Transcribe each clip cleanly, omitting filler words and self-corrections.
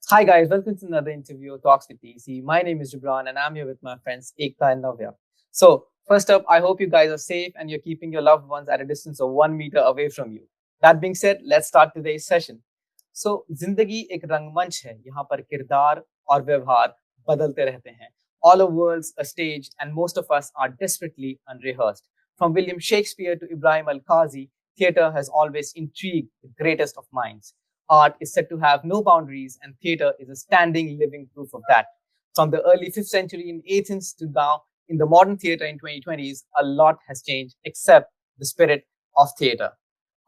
Hi guys, welcome to another interview of Talks with TC. My name is Gibran and I'm here with my friends Ekta and Navya. So, first up, I hope you guys are safe and you're keeping your loved ones at a distance of 1 meter away from you. That being said, let's start today's session. So, जिंदगी एक रंगमंच है, यहाँ पर किरदार और व्यवहार बदलते रहते हैं. All our worlds a stage and most of us are desperately unrehearsed. From William Shakespeare to Ibrahim Al-Qazi, theatre has always intrigued the greatest of minds. Art is said to have no boundaries, and theatre is a standing living proof of that. From the early 5th century in Athens to now in the modern theatre in 2020s, a lot has changed except the spirit of theatre.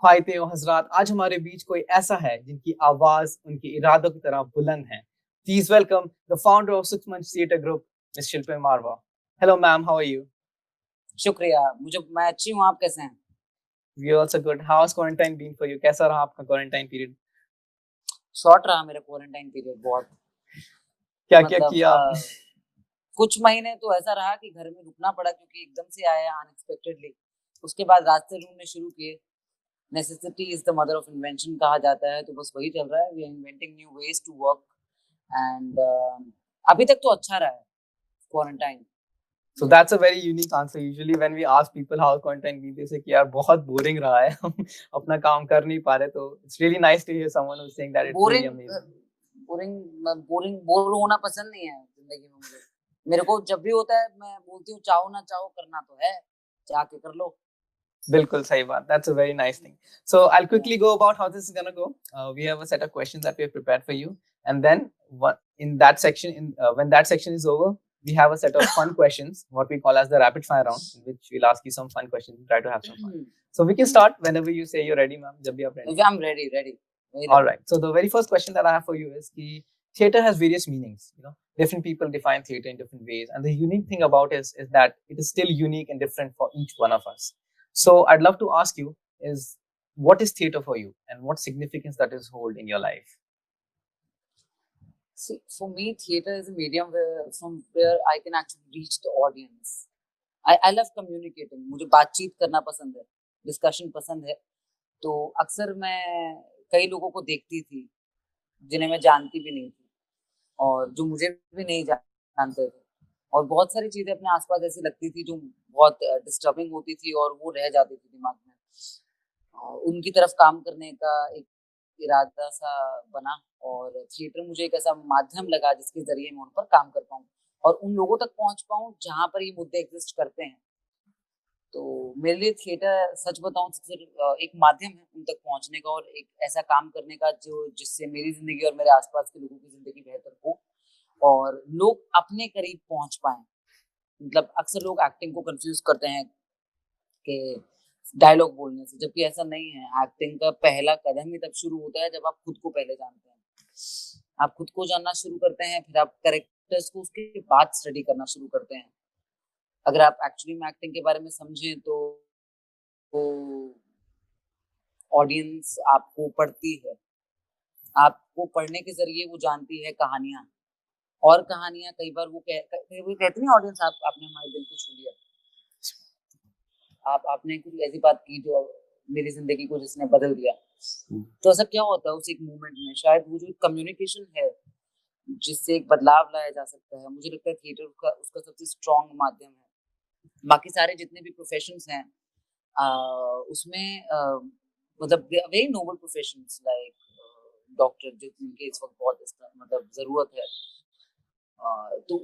ख्वाहितें और हजरात, आज हमारे बीच कोई ऐसा है जिनकी आवाज उनके इरादों की तरह बुलंद है. Please welcome the founder of Six Months Theatre Group, Ms. Shilpa Marwa. Hello ma'am, how are you? शुक्रिया. मैं अच्छी हूँ, आप कैसे हैं? We are also good. How has quarantine been for you? कैसा रहा आपका quarantine period? शॉर्ट रहा मेरा क्वारंटाइन पीरियड बहुत. क्या किया? कुछ महीने तो ऐसा रहा कि घर में रुकना पड़ा क्योंकि एकदम से आया अनएक्सपेक्टेडली. उसके बाद रास्ते ढूंढने शुरू किए. Necessity is the mother of invention कहा जाता है, तो बस वही चल रहा है. We are inventing new ways to work and अभी तक तो अच्छा रहा है quarantine. So that's a very unique answer. Usually when we ask people how quarantine been, they say कि यार बहुत boring रहा है, हम अपना काम कर नहीं पा रहे. तो it's really nice to hear someone who's saying that it's really amazing. Bore होना पसंद नहीं है जिंदगी में मुझे. मेरे को जब भी होता है मैं बोलती हूँ चाहो ना चाहो करना तो है, जाके कर लो. बिल्कुल सही बात. That's a very nice thing. So I'll quickly go about how this is gonna go. We have a set of questions that we have prepared for you, and then in that section, when that section is over, we have a set of fun questions, what we call as the rapid fire round, in which we'll ask you some fun questions and try to have some fun. So we can start whenever you say you're ready, ma'am. Jab bhi aap ready. I'm ready. All right. So the very first question that I have for you is ki theater has various meanings. Different people define theater in different ways, and the unique thing about it is that it is still unique and different for each one of us. So I'd love to ask you is what is theater for you and what significance that is hold in your life? See, for me, theater is a medium from where I can actually reach the audience. I love communicating. मुझे बातचीत करना पसंद है, discussion पसंद है. तो अक्सर मैं कई लोगों को देखती थी जिन्हें मैं जानती भी नहीं थी और जो मुझे भी नहीं जानते थे, और बहुत सारी चीजें अपने आसपास ऐसी लगती थी जो बहुत डिस्टर्बिंग होती थी और वो रह जाती थी दिमाग में. उनकी तरफ काम करने का एक इरादा सा बना और थिएटर मुझे एक ऐसा माध्यम लगा जिसके जरिए मैं उन पर काम कर पाऊँ और उन लोगों तक पहुंच पाऊँ जहाँ पर ये मुद्दे एग्जिस्ट करते हैं. तो मेरे लिए थिएटर, सच बताऊं, एक माध्यम है उन तक पहुंचने का और एक ऐसा काम करने का जो जिससे मेरी जिंदगी और मेरे आसपास के लोगों की जिंदगी बेहतर हो और लोग अपने करीब पहुंच पाए. मतलब अक्सर लोग एक्टिंग को कंफ्यूज करते हैं कि डायलॉग बोलने से, जबकि ऐसा नहीं है. एक्टिंग का पहला कदम ही तब शुरू होता है जब आप खुद को पहले जानते हैं. आप खुद को जानना शुरू करते हैं, फिर आप कैरेक्टर्स को उसके बाद स्टडी करना शुरू करते हैं. अगर आप एक्चुअली में एक्टिंग के बारे में समझें तो ऑडियंस आपको पढ़ती है. आपको पढ़ने के जरिए वो जानती है कहानियां, और कहानियां कई बार वो कहती नहीं ऑडियंस आपने हमारे दिल को छू लिया. आपने कुछ ऐसी बात की जो मेरी जिंदगी को जिसने बदल दिया. तो ऐसा क्या होता है उस एक मोमेंट में, शायद वो जो कम्युनिकेशन है जिससे एक बदलाव लाया जा सकता है. मुझे लगता है थिएटर उसका सबसे स्ट्रॉन्ग माध्यम है. बाकी सारे जितने भी प्रोफेशंस हैं उसमें मतलब very noble professions like doctor, जिनके इस वक्त बहुत मतलब जरूरत है. तो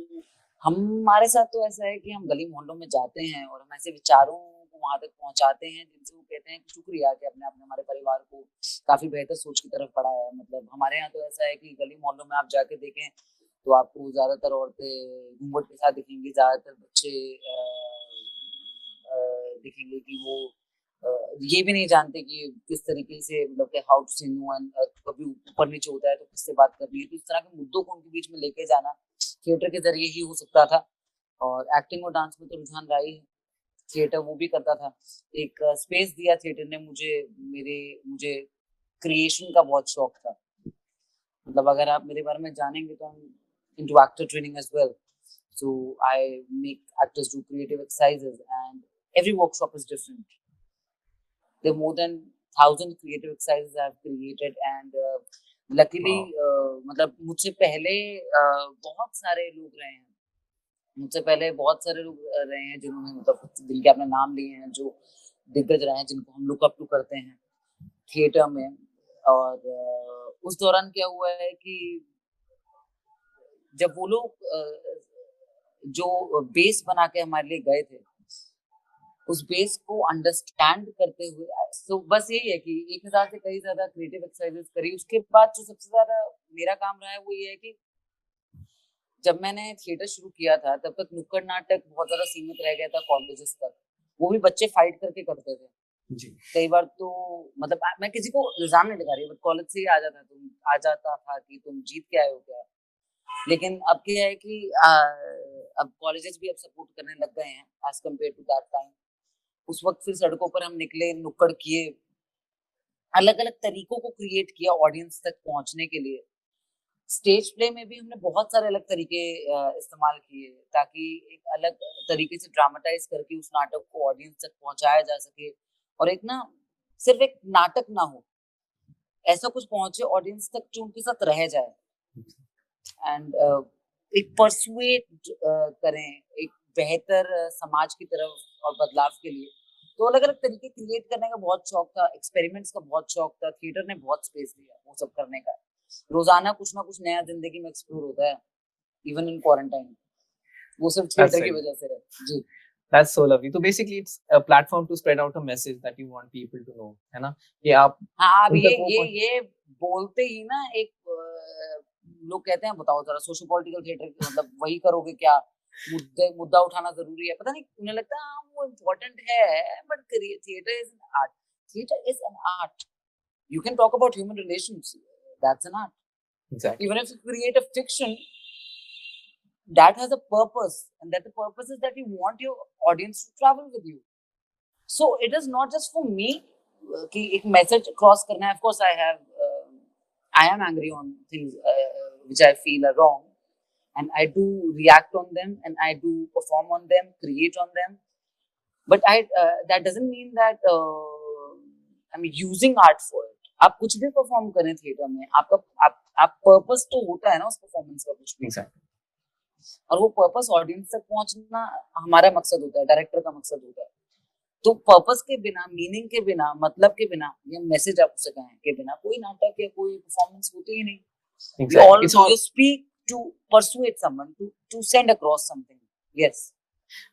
हमारे साथ तो ऐसा है कि हम गली मोहल्लों में जाते हैं और हम ऐसे विचारों को वहां तक पहुंचाते हैं जिनसे वो कहते हैं कि शुक्रिया कि आपने हमारे परिवार को काफी बेहतर सोच की तरफ बढ़ाया. मतलब हमारे यहाँ तो ऐसा है कि गली मोहल्लों में आप जाके देखें तो आपको ज्यादातर औरतें घूंघट के साथ दिखेंगी, ज्यादातर बच्चे दिखेंगे कि वो ये भी नहीं जानते कि किस तरीके से, मतलब कि हाउ टू से नो, एंड कभी ऊपर नीचे होता है तो किससे बात करनी है. तो इस तरह के मुद्दों को उनके बीच में लेके जाना थिएटर के जरिए ही हो सकता था. और एक्टिंग और डांस में तो रुझान रहा ही, थिएटर वो भी करता था. एक स्पेस दिया थिएटर ने मुझे क्रिएशन का बहुत शौक था. मतलब अगर आप मेरे बारे में जानेंगे तो हम into actor training as well. So I make actors do creative exercises and every workshop is different. There are more than 1,000 creative exercises I have created and luckily मतलब मुझसे पहले बहुत सारे लोग रहे हैं, मुझसे पहले बहुत सारे लोग रहे हैं जिन्होंने मतलब जिनके अपने नाम लिए हैं, जो दिग्गज रहे हैं, जिनको हम लुक अप टू करते हैं थिएटर में। और उस दौरान क्या हुआ है कि जब वो लोग जो बेस बना के हमारे लिए गए थे, उस बेस को अंडरस्टैंड करते हुए, तो बस यही है कि 1000 से कई ज्यादा क्रिएटिव एक्सरसाइजेस करी। उसके बाद जो सबसे ज्यादा मेरा काम रहा है वो ये है कि जब मैंने थिएटर शुरू किया था तब तक नुक्कड़ नाटक बहुत ज्यादा सीमित रह गया था कॉलेजेस तक, वो भी बच्चे फाइट करके करते थे जी कई बार। तो मतलब मैं किसी को इल्जाम नहीं लगा रही, बट कॉलेज से ही आ जाता था कि तुम जीत के आए हो क्या। लेकिन अब क्या है कि अब कॉलेजेस भी अब सपोर्ट करने लग गए हैं as compared to that time. उस वक्त फिर सड़कों पर हम निकले, नुक्कड़ किए, अलग अलग तरीकों को क्रिएट किया ऑडियंस तक पहुंचने के लिए। स्टेज प्ले में भी हमने बहुत सारे अलग तरीके इस्तेमाल किए ताकि एक अलग तरीके से ड्रामेटाइज करके उस नाटक को ऑडियंस तक पहुंचाया जा सके, और एक ना सिर्फ एक नाटक ना हो, ऐसा कुछ पहुंचे ऑडियंस तक जो उनके साथ रह जाए, एंड एक परसुएट करें एक बेहतर समाज की तरफ और बदलाव के लिए। तो अलग अलग तरीके क्रिएट करने का बहुत शौक था, एक्सपेरिमेंट्स का बहुत शौक था। थिएटर ने बहुत स्पेस दिया वो सब करने का। रोजाना कुछ ना कुछ नया जिंदगी में एक्सप्लोर होता है, इवन इन क्वारंटाइन। वो सिर्फ that's थिएटर की it. वजह से है जी। That's so lovely. So basically, it's a platform to spread out a message that you want people to know, है ना? कि आप हाँ, अब उन तक वो ये बोलते ही ना एक लोग कहते हैं बताओ जरा सोशो पॉलिटिकल थिएटर मतलब वही करोगे क्या, मुद्दा उठाना जरूरी है, पता नहीं उन्हें लगता है हाँ वो इम्पोर्टेंट है, but theatre is an art. Theatre is an art. You can talk about human relations. That's an art. exactly. Even if you create a fiction, that has a purpose, and that the purpose is that you want your audience to travel with you. So it is not just for me कि एक message cross करना है. Of course, I am angry on things which I feel are wrong, and I do react on them, and I do perform on them, create on them. But that doesn't mean that I'm using art for it. आप कुछ भी perform करें theatre में, आपका आप purpose तो होता है ना उस परफॉर्मेंस का कुछ भी, Exactly. और वो पर्पस ऑडियंस तक पहुंचना हमारा मकसद होता है, डायरेक्टर का मकसद होता है। तो पर्पस के बिना, मीनिंग के बिना, मतलब के बिना, या मैसेज आप उसे कहें के बिना कोई नाटक या कोई परफॉर्मेंस होती ही नहीं। Exactly. It's all. You speak to persuade someone, to send across something. Yes.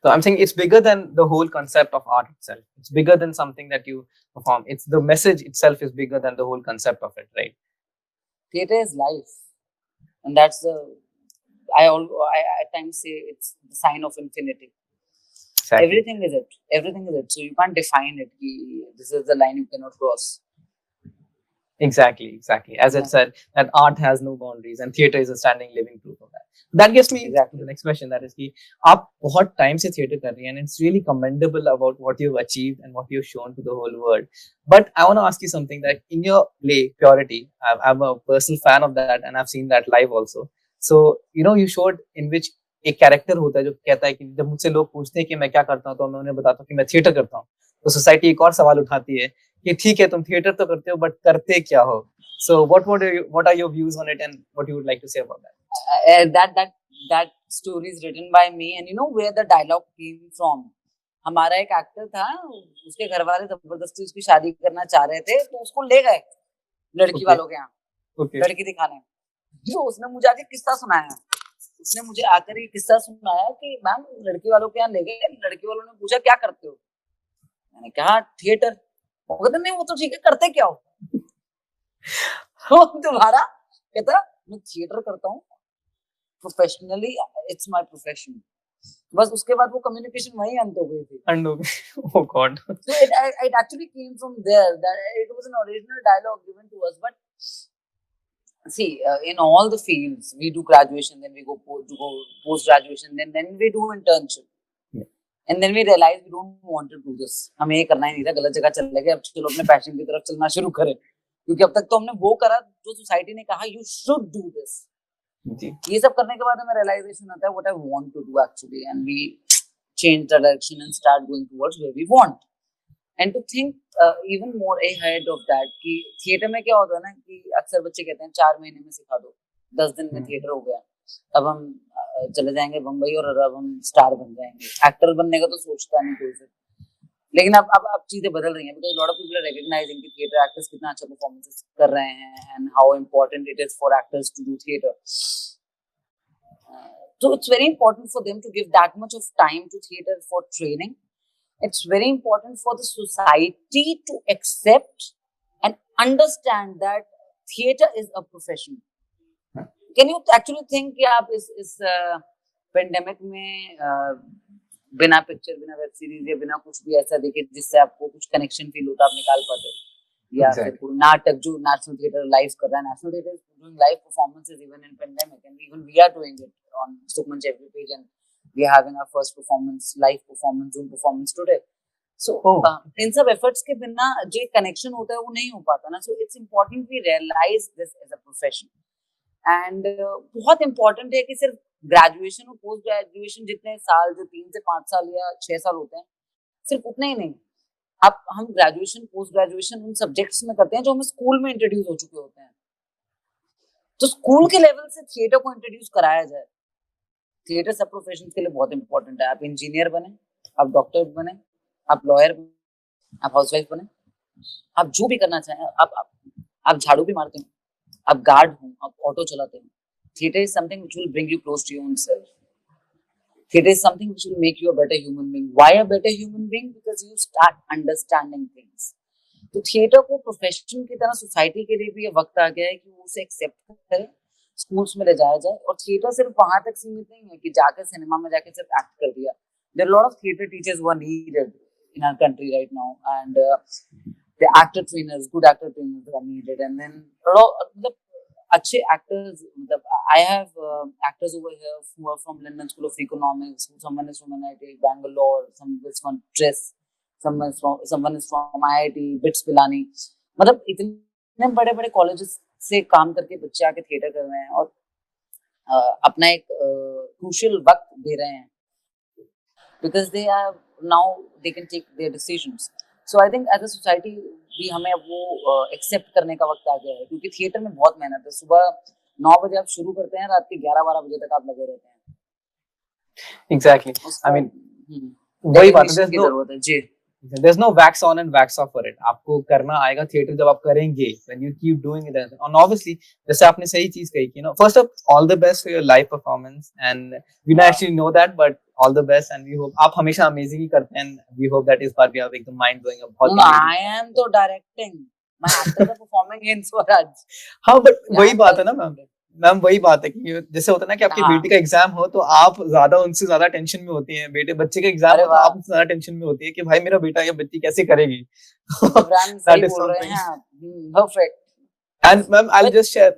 So I'm saying it's bigger than the whole concept of art itself. It's bigger than something that you perform. It's the message itself is bigger than the whole concept of it, right? Theater is life, and that's the I at times say it's the sign of infinity. Exactly. Everything is it. Everything is it. So you can't define it. This is the line you cannot cross. Exactly. As it said, that art has no boundaries, and theater is a standing living proof of that. That gets me to the next question. That is कि आप बहुत time से theater कर रही हैं, and it's really commendable about what you've achieved and what you've shown to the whole world. But I want to ask you something that in your play Purity, I'm a personal fan of that, and I've seen that live also. So you showed in which एक character होता है जो कहता है कि जब मुझसे लोग पूछते हैं कि मैं क्या करता हूँ तो मैं उन्हें बताता हूँ कि मैं थिएटर करता हूँ, तो सोसाइटी एक और सवाल उठाती है कि ठीक है तुम थिएटर तो करते हो बट करते क्या हो. So what are your views on it and what you would like to say about that? That story is written by me, and you know where the dialogue came from. हमारा एक actor था, उसके घर वाले जबरदस्ती उसकी शादी करना चाह रहे थे, तो उसको ले गए लड़की वालों के यहाँ, लड़की दिखाने। जो उसने मुझे आके किस्सा सुनाया, उसने मुझे आकर ये किस्सा सुनाया कि मैम लड़की वालों के यहाँ ले गए, लड़की वालों ने पूछा क्या करते हो, मैंने कहा थिएटर। वो कहते नहीं वो तो ठीक है, करते क्या हो? तुम्हारा कहता मैं थिएटर करता हूँ प्रोफेशनली, इट्स माय प्रोफेशन। बस उसके बाद वो कम्युनिकेशन वहीं अंत हो गई थी। Oh God. So it actually came from there. That it was an original dialogue given to us. But see, in all the fields, we do graduation, then we go post graduation, then we do internship, and then we realize we don't want to do this. हमें ये करना ही नहीं था, गलत जगह चले गए, अब चलो अपने पैशन की तरफ चलना शुरू करें, क्योंकि अब तक तो हमने वो करा जो सोसाइटी ने कहा you should do this. ये सब करने के बाद हमें realization आता है what I want to do actually, and we change the direction and start going towards where we want. And to think even more ahead of that कि theatre में क्या होता है ना कि अक्सर बच्चे कहते हैं 4 महीने में सिखा दो, 10 दिन में थिएटर हो गया, अब हम चले जाएंगे बम्बई और अब हम स्टार बन जाएंगे। एक्टर बनने का तो सोचता नहीं कोई से। लेकिन अब चीजें बदल रही हैं because lot of people are recognising कि थिएटर एक्टर्स कितना अच्छा परफॉर्मेंसेस कर रहे हैं and how important it is for actors to do theatre. So it's very important for them to give that much of time to theater for training. It's very important for the society to accept and understand that theater is a profession. Can you actually think कि आप इस pandemic में बिना picture, बिना web series या बिना कुछ भी ऐसा देखे जिससे आपको कुछ कनेक्शन फील होता, आप निकाल पाते? या फिर कोई नाटक जो नेशनल थिएटर लाइव कर रहा है, national theatre doing live performances even in pandemic and even we are doing it on Sukhmanch every page and we are having our first performance, live performance, zoom performance today. So इन सब efforts के बिना जो connection होता है वो नहीं हो पाता ना। So it's important we realise this as a profession and बहुत इम्पोर्टेंट है कि सिर्फ ग्रेजुएशन और पोस्ट ग्रेजुएशन जितने साल, जो 3 से 5 साल या 6 साल होते हैं, सिर्फ उतने ही नहीं, अब हम ग्रेजुएशन पोस्ट ग्रेजुएशन उन सब्जेक्ट्स में करते हैं जो हमें स्कूल में इंट्रोड्यूस हो चुके होते हैं। तो स्कूल के लेवल से थिएटर को इंट्रोड्यूस कराया जाए। थिएटर सब प्रोफेशन के लिए बहुत इंपॉर्टेंट है। आप इंजीनियर बने, आप डॉक्टर बने, आप लॉयर बने, आप हाउसवाइफ बने, आप जो भी करना चाहें, आप झाड़ू भी मारते हो, आप गार्ड हो, आप ऑटो चलाते हो, theater is something which will bring you close to your own self. Theater is something which will make you a better human being. Why a better human being? Because you start understanding things. तो theatre को profession की तरह society के लिए भी ये वक्त आ गया है कि वो उसे एक्सेप्ट करे, स्कूल्स में ले जाया जाए। और थिएटर सिर्फ वहां तक सीमित नहीं है कि जाकर सिनेमा में जाकर सिर्फ एक्ट कर दिया। There are a lot of theater teachers who are needed in our country right now, and the actor trainers, good actor trainers are needed, and then मतलब अच्छे एक्टर्स, मतलब I have actors over here who are from London School of Economics, someone is from NIT Bangalore, someone is from TRIS, someone is from IIT BITS Pilani। मतलब इतने बड़े बड़े colleges से काम करके बच्चे आके थिएटर कर रहे हैं और अपना एक क्रूशियल वक्त दे रहे हैं because they are now they can take their decisions. So I think as a society भी हमें अब वो एक्सेप्ट करने का वक्त आ गया है, क्योंकि थिएटर में बहुत मेहनत है। सुबह 9 बजे आप शुरू करते हैं, रात के 11-12 बजे तक आप लगे रहते हैं। Exactly. I mean, वही बात है, जरूरत है जी। There's no wax on and wax off for it. आपको करना आएगा थिएटर जब आप करेंगे, when you keep doing it. And obviously, जैसे आपने सही चीज कही कि first up, all the best for your live performance, and we don't actually know that, but all the best, and we hope आप हमेशा amazing ही करते हैं, and we hope that इस बार भी आप एकदम mind blowing बहुत। No, I am तो directing, my actors are performing in Swaraj। हाँ, but वही बात है ना मैम वही बात है कि जैसे होता है ना कि आपकी बेटी का एग्जाम हो तो आप ज्यादा उनसे ज्यादा टेंशन में होती हैं, बच्चे का एग्जाम हो तो आप उनसे ज्यादा टेंशन में होती है कि भाई मेरा बेटा या बेटी कैसे करेगी। That is something perfect। And ma'am, I'll just share,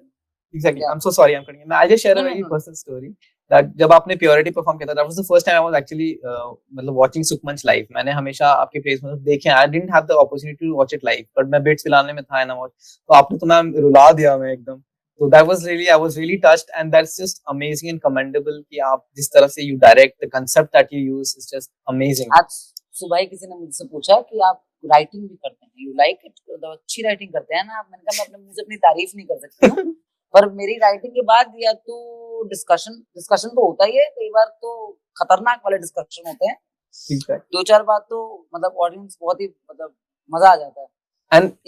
exactly, I'm so sorry I'm cutting you, I'll just share a very personal story that जब आपने प्योरिटी परफॉर्म किया था, that was the first time I was actually मतलब watching सुखमंच live। मैंने हमेशा आपके place में देखे, I didn't have the opportunity to watch it live, but मैं बिट्स पिलाने में था ना, तो आपने तो मैम रुला दिया मैं एकदम। So that was really, I was really touched, and that's just amazing and commendable कि आप जिस तरह से you direct, the concept that you use is just amazing। आज सुबह ही किसी ने मुझसे पूछा कि आप राइटिंग भी करते हैं, you like it, तो अच्छी राइटिंग करते हैं ना आप। मैंने कहा मैं अपने मुंह से अपनी तारीफ नहीं कर सकती हूँ, पर मेरी राइटिंग के बाद या तो डिस्कशन तो होता ही है, कई बार तो खतरनाक वाले डिस्कशन होते हैं, 2-4 बार तो मतलब ऑडियंस बहुत ही मतलब मजा आ जाता है।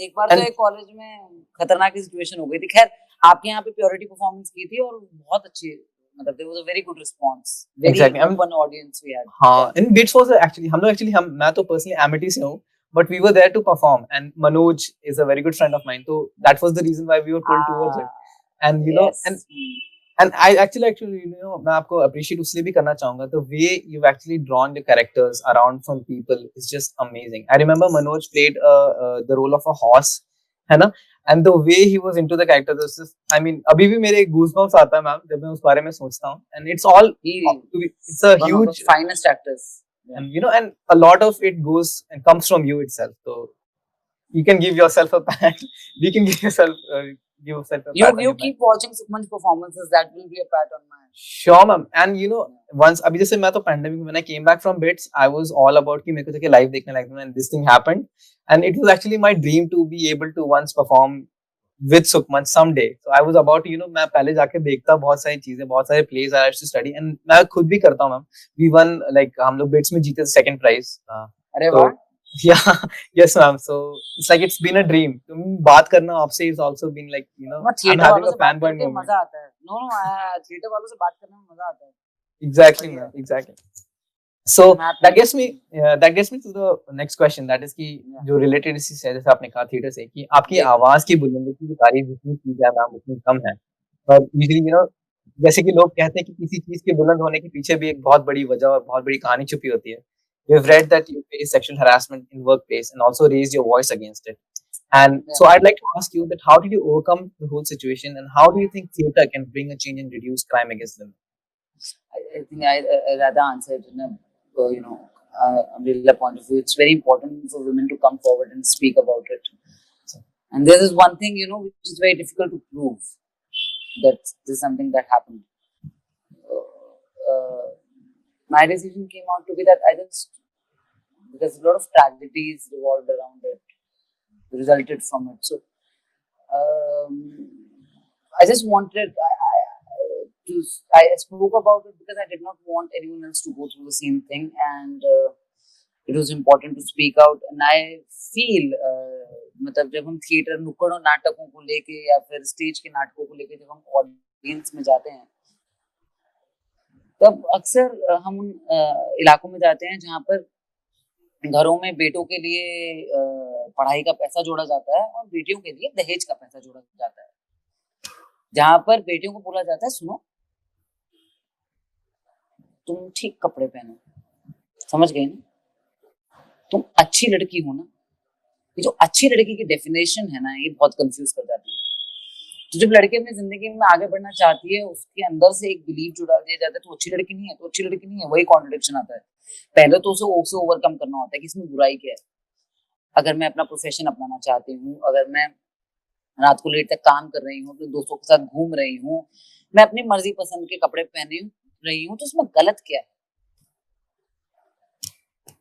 एक बार तो एक कॉलेज में खतरनाक सिचुएशन हो गई थी। खैर आपके यहाँ पे प्योरिटी परफॉर्मेंस की थी और बहुत अच्छी, मतलब there was a very good response, very open audience we had। हाँ, in Bits was actually मैं तो personally Amity से हूँ, but we were there to perform, and Manoj is a very good friend of mine, so that was the reason why we were pulled towards it, and you know, and I actually मैं आपको appreciate उसलिए भी करना चाहूँगा, the way you've actually drawn the characters around from people is just amazing। I remember Manoj played the role of a horse, है ना, and the way he was into the character, this is, I mean, अभी भी मेरे goosebumps आता है ma'am जब मैं उस बारे में सोचता हूँ, and it's all it's a huge, one of the finest actors, and you know, and a lot of it goes and comes from you itself, so you can give yourself a pat, you can give yourself give set a pat on You your back. keep watching Sukhman's performances. That will be a pat on my. Sure, ma'am. And you know, once अभी जैसे मैं तो pandemic when I came back from bits, I was all about कि मेरे को जाके live देखने like and this thing happened, and it was actually my dream to be able to once perform with Sukhman someday. So I was about to, you know, मैं पहले जाके देखता बहुत सारी चीजें, बहुत सारे plays I used to study, and मैं खुद भी करता हूँ मैम. We won like हम लोग bits में जीते second prize. अरे तो वाह. yeah, yes ma'am. So it's like it's been a dream. तुम बात करना आपसे is also been like, you know, I'm theatre having वालों a से बात fanboy करके moment. मजा आता है. नो थिएटर वालों से बात करने में मजा आता है. Exactly, बढ़िया. man. Exactly. So I'm happy. that gets me to the next question. That is कि Yeah. जो related इसी से जैसे आपने कहा थिएटर से कि आपकी Yeah. आवाज की बुलंदी की तारीफ जितनी की जाए मैम उतनी कम है. पर usually you know जैसे कि लोग कहते हैं कि किसी चीज के बुलंद होने के पीछे भी एक बहुत बड़ी वजह और बहुत बड़ी कहानी छुपी होती है. We've read that you face sexual harassment in workplace and also raised your voice against it. And Yeah. so I'd like to ask you that how did you overcome the whole situation and how do you think theater can bring a change and reduce crime against women? I think I rather answered in a umbrella point of view. It's very important for women to come forward and speak about it. And there is one thing, you know, which is very difficult to prove, that this is something that happened. My decision came out to be that because a lot of tragedies revolved around it, resulted from it. So I just wanted, I spoke about it because I did not want anyone else to go through the same thing, and it was important to speak out. And I feel मतलब जब हम theatre नुक्कड़ और नाटकों को लेके या फिर स्टेज के नाटकों को लेके जब हम ऑडियंस में जाते हैं, तब अक्सर हम उन इलाकों में जाते हैं जहाँ पर घरों में बेटों के लिए पढ़ाई का पैसा जोड़ा जाता है और बेटियों के लिए दहेज का पैसा जोड़ा जाता है, जहाँ पर बेटियों को बोला जाता है सुनो तुम ठीक कपड़े पहनो, समझ गए ना, तुम अच्छी लड़की हो ना. ये जो अच्छी लड़की की डेफिनेशन है ना, ये बहुत कंफ्यूज कर जाती है. तो जब लड़की अपनी जिंदगी में आगे बढ़ना चाहती है, उसके अंदर से एक बिलीव जुड़ा दिया जाता है तो अच्छी लड़की नहीं है, तो अच्छी लड़की नहीं है, वही कॉन्ट्रडिक्शन आता है. पहले तो उसे ओवरकम करना होता है कि इसमें बुराई क्या है. अगर मैं अपना प्रोफेशन अपनाना चाहती हूँ, अगर मैं रात को लेट तक काम कर रही हूँ, अपने दोस्तों के साथ घूम रही हूँ, मैं अपनी मर्जी पसंद के कपड़े पहने रही हूँ, तो उसमें गलत क्या है.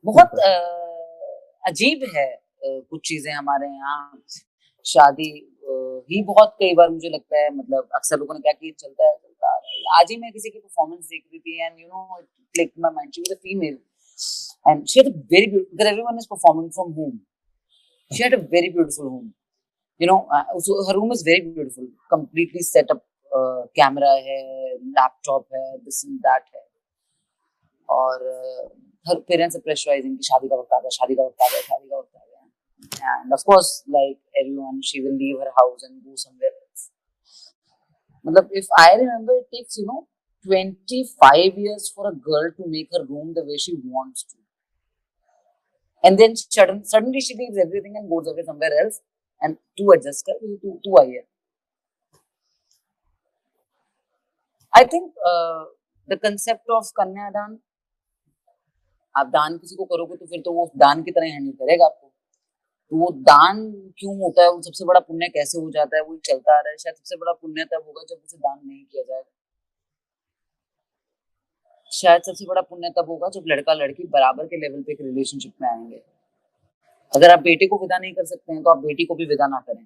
बहुत अजीब है कुछ चीजें हमारे यहाँ. शादी ही बहुत कई बार मुझे लगता है, मतलब अक्सर लोगों ने क्या कि चलता है. आज ही मैं किसी की परफॉर्मेंस देख रही थी and you know it clicked my mind. She was a female and she had a very beautiful, because everyone is performing from home. She had a very beautiful home, you know. So her room is very beautiful, completely set up. Camera है, laptop है, this and that है. और her parents are pressurizing कि शादी का वक्त आ गया, शादी का वक्त आ गया, शादी का वक्त आ गया. And of course, like everyone, she will leave her house and go somewhere else. मतलब if I remember, it takes 25 years for a girl to make her room the way she wants to, and then suddenly she leaves everything and goes away somewhere else. And to adjust कर तू आई है. I think the concept of कन्यादान, आप दान किसी को करोगे तो फिर तो वो दान की तरह हैंडल करेगा आपको. तो वो दान क्यों होता है, वो सबसे बड़ा पुण्य कैसे हो जाता है, वो चलता आ रहा है. शायद सबसे बड़ा पुण्य तब होगा जब उसे दान नहीं किया जाएगा. शायद सबसे बड़ा पुण्य तब होगा जब लड़का लड़की बराबर के लेवल पे एक रिलेशनशिप में आएंगे. अगर आप बेटे को विदा नहीं कर सकते हैं तो आप बेटी को भी विदा ना करें.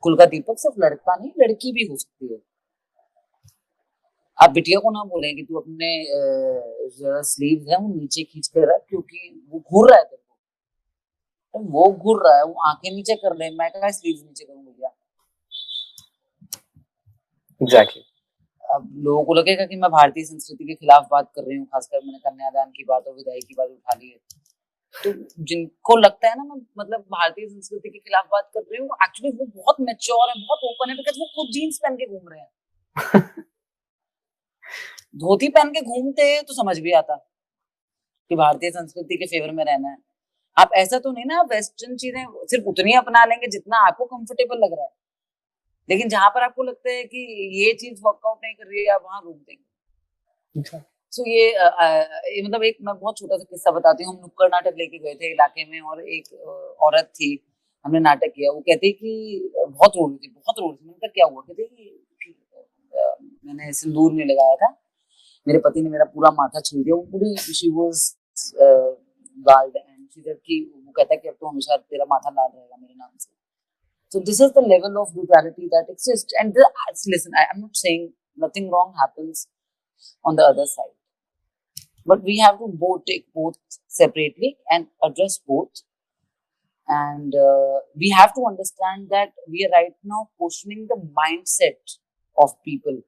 कुल का दीपक सिर्फ लड़का नहीं, लड़की भी हो सकती है. आप बिटिया को ना बोलें कि तू अपने स्लीव्स है वो नीचे खींच कर रख, क्योंकि वो घूर रहा है तेरे को. तो वो घूर रहा है, वो आंखें नीचे कर ले, मैं क्या स्लीव्स नीचे करूं भैया. एग्जैक्टली. अब लोगों को लगेगा कि मैं भारतीय संस्कृति के खिलाफ बात कर रही हूँ, खासकर मैंने कन्यादान की बात और विदाई की बात उठा ली है. तो जिनको लगता है ना मैं मतलब भारतीय संस्कृति के खिलाफ बात कर रही हूँ, एक्चुअली वो बहुत मैच्योर है, बहुत ओपन है, बिकॉज़ वो खुद जीन्स पहन के घूम रहे हैं. धोती पहन के घूमते तो समझ भी आता कि भारतीय संस्कृति के फेवर में रहना है. आप ऐसा तो नहीं ना वेस्टर्न चीजें सिर्फ उतनी अपना लेंगे जितना आपको कंफर्टेबल लग रहा है, लेकिन जहां पर आपको लगता है कि ये चीज वर्कआउट नहीं कर रही है आप वहां रोक देंगे. सो ये मतलब एक मैं बहुत छोटा सा किस्सा बताती हूँ. हम नुक्कड़ नाटक लेके गए थे इलाके में और एक औरत थी हमने नाटक किया, वो कहते कि बहुत रो रही थी, बहुत रो रही थी। मैंने कहा क्या हुआ? कहते कि मैंने सिंदूर नहीं लगाया था, मेरे पति ने मेरा पूरा माथा छील दिया। वो पूरी she was glad and she said कि वो कहता है कि अब तो हमेशा तेरा माथा लाल रहेगा मेरे नाम से। So this is the level of brutality that exists. And listen, I'm not saying nothing wrong happens on the other side, but we have to both take both separately and address both. And we have to understand that we are right now questioning the mindset of people.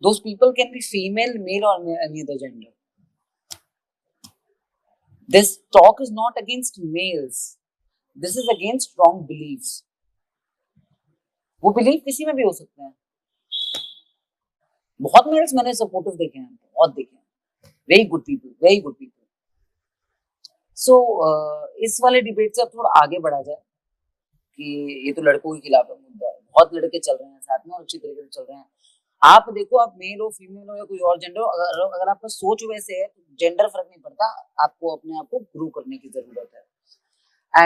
Those people can be female, male, or any other gender. This talk is not against males. This is against wrong beliefs. वो believe किसी में भी हो सकते हैं। बहुत mails मैंने supportive देखे हैं, बहुत देखे हैं, वेरी गुड पीपल। सो इस वाले डिबेट से अब थोड़ा आगे बढ़ा जाए कि ये तो लड़कों के खिलाफ है मुद्दा है, बहुत लड़के चल रहे हैं साथ में और अच्छी तरीके से चल रहे हैं। आप देखो, आप मेल हो, फीमेल हो या कोई और जेंडर हो, अगर आपका सोच वैसे है तो जेंडर फर्क नहीं पड़ता, आपको अपने आप को ग्रो करने की जरूरत है।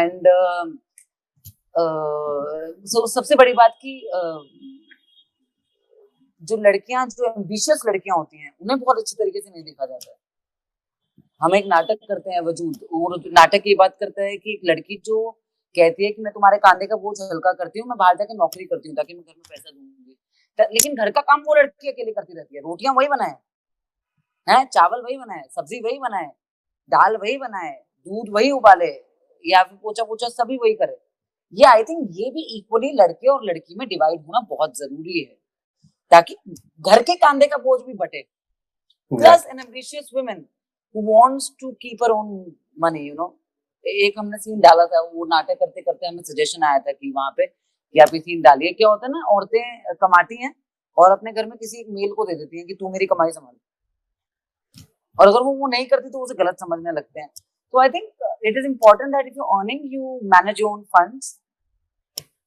एंड सबसे बड़ी बात की जो लड़कियां, जो एम्बिशियस लड़कियां होती हैं, उन्हें बहुत अच्छी तरीके से नहीं देखा जाता है। हम एक नाटक करते हैं वजूद, और नाटक की बात करता है कि एक लड़की जो कहती है कि मैं तुम्हारे कांधे का बोझ हल्का करती हूँ, मैं बाहर जाके नौकरी करती हूँ ताकि मैं घर में पैसा दूंगी, लेकिन घर का काम वो लड़की अकेले करती रहती है। रोटियां वही बनाए हैं, चावल वही बनाए, सब्जी वही बनाए, दाल वही बनाए, दूध वही उबाले, या फिर पोछा पोछा सभी वही करे। ये आई थिंक ये भी इक्वली लड़के और लड़की में डिवाइड होना बहुत जरूरी है, ताकि घर के कांधे का बोझ भी बटे। Plus an ambitious women who wants to keep her own money, you know. एक हमने सीन डाला था, वो नाटक करते करते हमें सजेशन आया था कि वहां पे कि आप ये सीन डालिए। क्या होता है ना, औरतें कमाती हैं और अपने घर में किसी एक मेल को दे देती हैं कि तू मेरी कमाई संभाल, और अगर वो नहीं करती तो उसे गलत समझने लगते हैं। So I think it is important that if you're earning, you manage your own funds.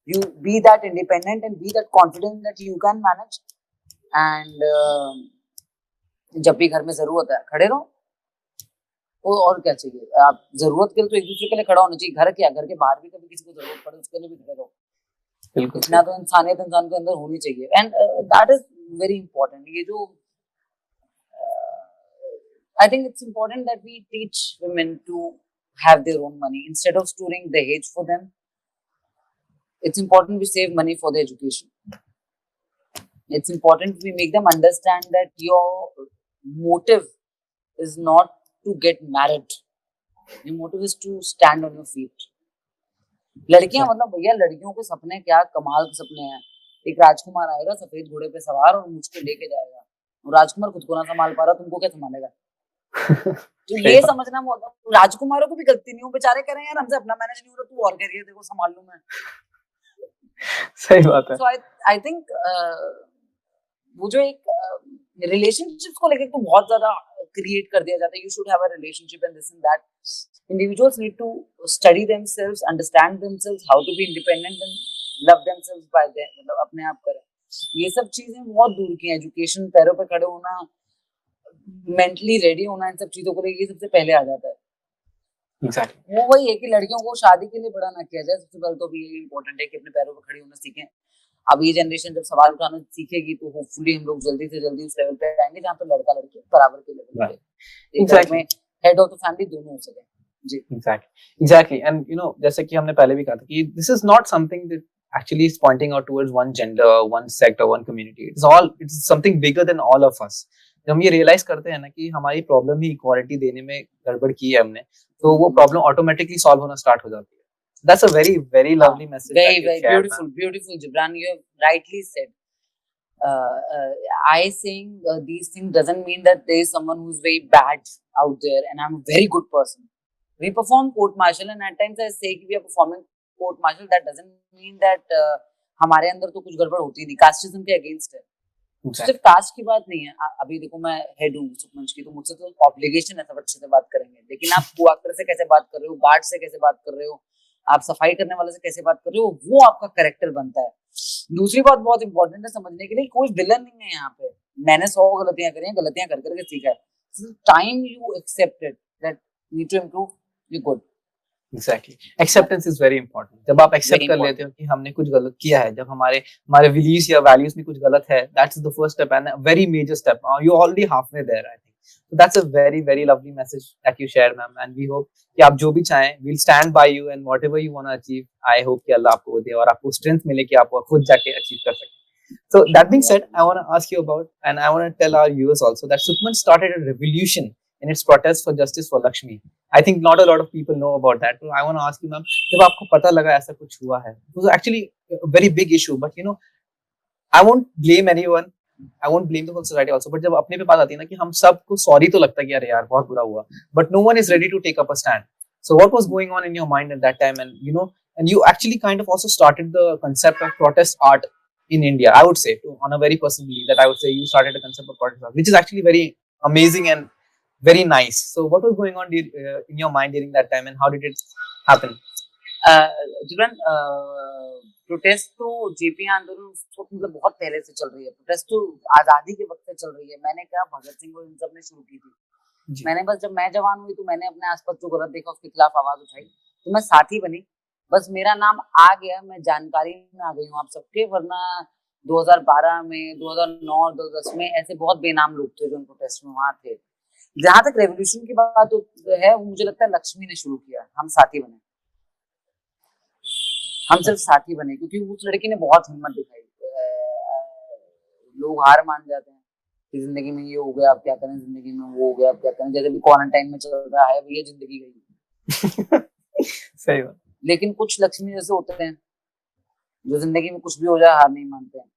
You be that independent and be that confident that you can manage. And जब भी घर में जरूरत है खड़े रहो। और क्या चाहिए, आप जरूरत के लिए तो एक दूसरे के लिए खड़ा होना चाहिए। घर क्या, घर के बाहर भी कभी किसी को जरूरत पड़े उसके लिए भी खड़े रहो। बिल्कुल, इतना तो इंसानियत इंसान के अंदर होनी चाहिए। And that is very important. ये जो I think it's important that we teach women to have their own money instead of storing dahej for them. It's important we save money for their education. It's important we make them understand that your motive is not to get married. Your motive is to stand on your feet. लड़कियां, मतलब भैया लड़कियों के सपने क्या कमाल के सपने हैं। एक राजकुमार आएगा सफेद घोड़े पे सवार और मुझको लेके जाएगा, और राजकुमार खुद को ना संभाल पा रहा, तुमको क्या संभालेगा? तो ये समझना, राजकुमारों को भी गलती नहीं हो, बेचारे कह रहे हैं यार हमसे अपना मैनेज नहीं हो रहा, तू और कह रही है देखो संभाल लूं मैं। सही बात है। So I think वो जो एक रिलेशनशिप्स को लेकर तो बहुत ज्यादा क्रिएट कर दिया जाता है। You should have a relationship and this and that. Individuals need to study themselves, understand themselves, how to be independent and love themselves by them, मतलब अपने आप करें। ये सब चीजें बहुत दूर की हैं। एजुकेशन, पैरों पे खड़े होना, मेंटली रेडी होना, इन सब चीजों को लेके सबसे पहले आ जाता है। Exactly. वो वही है कि लड़कियों को शादी के लिए बड़ा ना किया जाए। सबसे पहले तो भी यही इम्पोर्टेंट है कि अपने पैरों पर खड़ी होना सीखें। अब ये जनरेशन जब सवाल उठाना सीखेगी तो होपफुली हम लोग जल्दी से जल्दी उस लेवल पे आएंगे जहाँ पे लड़का लड़की बराबर के लेवल पे एक घर में हेड ऑफ द फैमिली दोनों हो सके। जी, exactly. And you know, जैसे कि हमने पहले भी कहा था कि this is not something that actually is pointing out towards one gender, one sect or one community. It's something bigger than all of us. जब हम ये रियलाइज करते हैं ना कि हमारी प्रॉब्लम ही इक्वालिटी देने में गड़बड़ की है हमने, तो वो प्रॉब्लम ऑटोमेटिकली सॉल्व होना स्टार्ट हो जाती है। That's a very, very lovely message. Very, very beautiful, beautiful, Gibran. You have rightly said. I saying these things doesn't mean that there is someone who's very bad out there and I'm a very good person. We perform court martial and at times I say कि we are performing court martial. That doesn't mean that हमारे अंदर तो कुछ गड़बड़ होती नहीं। Casteism के against है। सिर्फ कास्ट की बात नहीं है। अभी देखो मैं हेड हूँ सुखमंच की, तो मुझसे तो ऑब्लिगेशन है सब अच्छे से बात करेंगे, लेकिन आप कोआक्टर से कैसे बात कर रहे हो, गार्ड से कैसे बात कर रहे हो, आप सफाई करने वाले से कैसे बात कर रहे हो, वो आपका कैरेक्टर बनता है। दूसरी बात बहुत इंपॉर्टेंट है समझने के लिए, कोई विलन नहीं है यहाँ पे। मैंने 100 गलतियां करी हैं, गलतियां कर करके सीखा है। Time you accepted that need to improve, you good. Exactly, acceptance is very important. जब आप एक्सेप्ट Very कर important. लेते हो कि हमने कुछ गलत किया है, जब हमारे हमारे बिलीव्स या वैल्यूज में कुछ गलत है, that's the first step and very major step. You already halfway there I think. So that's a very very lovely message that you shared, ma'am, and we hope कि आप जो भी चाहें, we'll stand by you and whatever you want to achieve, I hope कि अल्लाह आपको वो दे और आपको strength मिले कि आप वो खुद जाके achieve कर सकें। So that being said, I want to ask you about, and I want to tell our viewers also, that Sukhman started a revolution in its protest for justice for Lakshmi. I think not a lot of people know about that. So I want to ask you, ma'am, जब आपको पता लगा ऐसा कुछ हुआ है, it was actually a very big issue, but you know, I won't blame anyone. I won't blame the whole society also. But जब अपने पे बात आती है ना कि हम सबको सॉरी तो लगता है कि अरे यार बहुत बुरा हुआ, but no one is ready to take up a stand. So what was going on in your mind at that time? And you know, and you actually kind of also started the concept of protest art in India. I would say, on a very personal belief, that I would say you started a concept of protest art, which is actually very amazing and very nice. So what was going on in your mind during that time, and how did it happen? जीवन protest तो JP आंदोलन उस वक्त मतलब बहुत पहले से चल रही है। प्रोटेस्ट तो आजादी के वक्त से चल रही है। मैंने क्या भगत सिंह और इन सब ने शुरू की थी। मैंने बस जब मैं जवान हुई तो मैंने अपने आसपास जो गलत देखा उसके खिलाफ आवाज उठाई, तो मैं साथी बनी। बस मेरा नाम आ गया, मैं जानकारी में आ गई हूँ आप सबके, वरना 2012 में, 2009 और 2010 में ऐसे बहुत बेनाम लोग थे जो प्रोटेस्ट में वहां थे। जहां तक रेवोल्यूशन की बात है, वो मुझे लगता है लक्ष्मी ने शुरू किया, हम साथी बने। हम सिर्फ साथी बने क्योंकि उस लड़की ने बहुत हिम्मत दिखाई। लोग हार मान जाते हैं कि जिंदगी में ये हो गया, अब क्या करें, जिंदगी में वो हो गया, अब क्या करें, जैसे भी क्वारंटाइन में चल रहा है, ये जिंदगी गई। सही बात। लेकिन कुछ लक्ष्मी जैसे होते हैं जो जिंदगी में कुछ भी हो जाए हार नहीं मानते हैं।